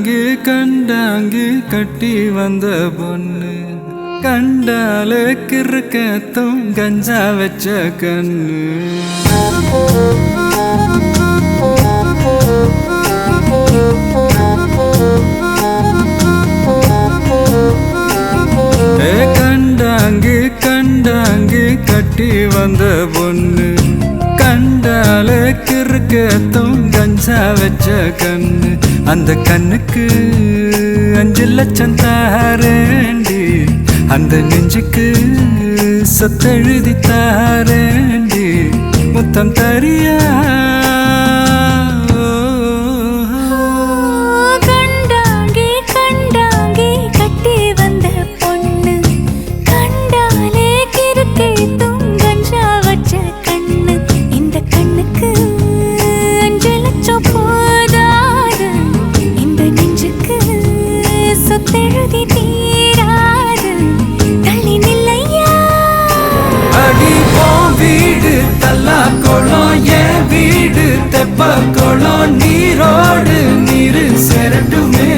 கண்டாங்கி கண்டாங்கி கட்டி வந்த பொண்ணு கண்டாலே கிறுக்கத்தும் கஞ்சா வச்ச கண்ணு கண்டாங்கி கண்டாங்கி கட்டி வந்த பொண்ணு கண்டாலே கிறுக்கத்தும் கஞ்சா வச்ச கண்ணு அந்த கண்ணுக்கு 5 லட்சம் தாரேண்டி அந்த நெஞ்சுக்கு சொத்தெழுதி தாரேண்டி முத்தம் தரியா தெப்பக்குளம் நீரோடு நீரு செரட்டுமே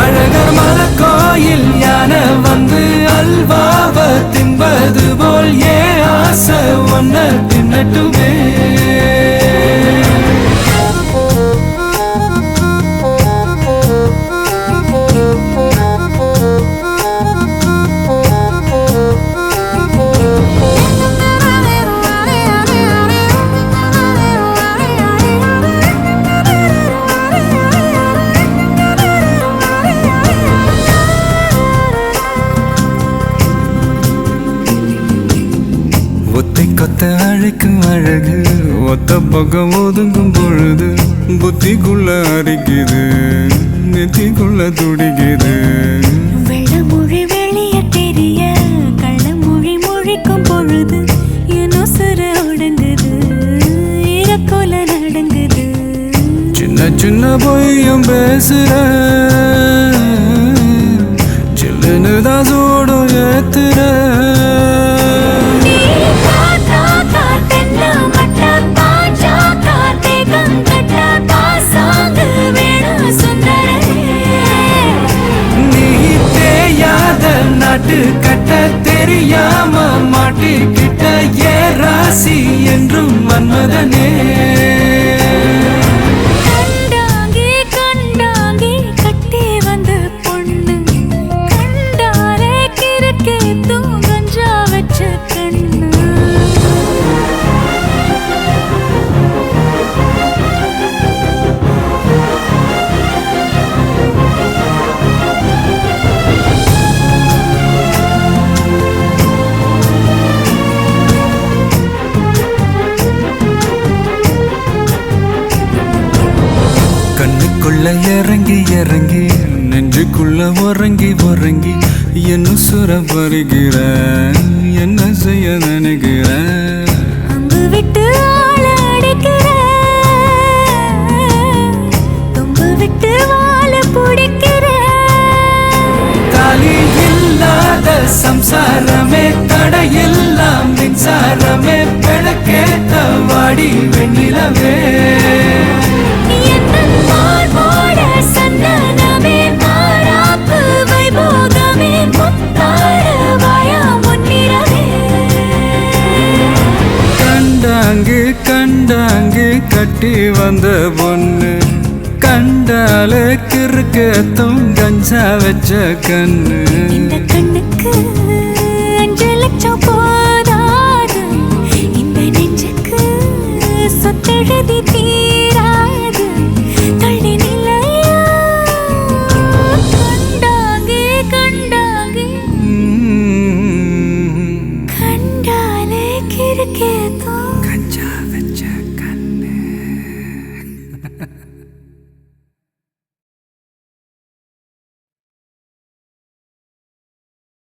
அழகர் மலை கோயில் யானை வந்து அல்வாவ தின்பது போல் ஏ ஆசை ஒன்ன தின்னட்டுமே கொத்த அழைக்கும் அழகு ஒத்த பக்கம் ஒதுங்கும் பொழுது புத்திக்குள்ள அரிக்குது நெத்திக்குள்ள துடிக்குது வெள்ளமொழி வெளிய தெரிய கள்ளமொழி மொழிக்கும் பொழுது ஏனோ சிற ஒடுங்குது இறக்கோல நடங்குது சின்ன சின்ன பொய்யும் பேசுற சில்லுன்னு தான் சூடும் ஏத்துற கட்ட தெரியாம மாட்டிக்கிட்ட ஏ ராசி என்றும் மன்மதனே கண்டாங்கி கண்டாங்கி கட்டி வந்த பொண்ணு கண்டாலே கிறுக்கே தூங்கஞ்சா வச்ச கண்ணு கண்ணுக்குள்ள இறங்கி இறங்கி நெஞ்சுக்குள்ள உறங்கி உறங்கி என்ன சுர பருகிற என்ன செய்ய நினைக்கிற அங்கு விட்டு ஆள அடிக்கிற தும்பு விட்டு வாழ பிடிக்கிற தாலி இல்லாத சம்சாரமே தடையெல்லாம் மின்சாரமே பிழக்கேத்த வாடி வெண்ணிலவே கண்டாங்கி கண்டாங்கி கட்டி வந்த பொண்ணு கண்டாலே கிறுக்கத்தும் கஞ்சா வச்ச கண்ணு இந்த கண்ணுக்கு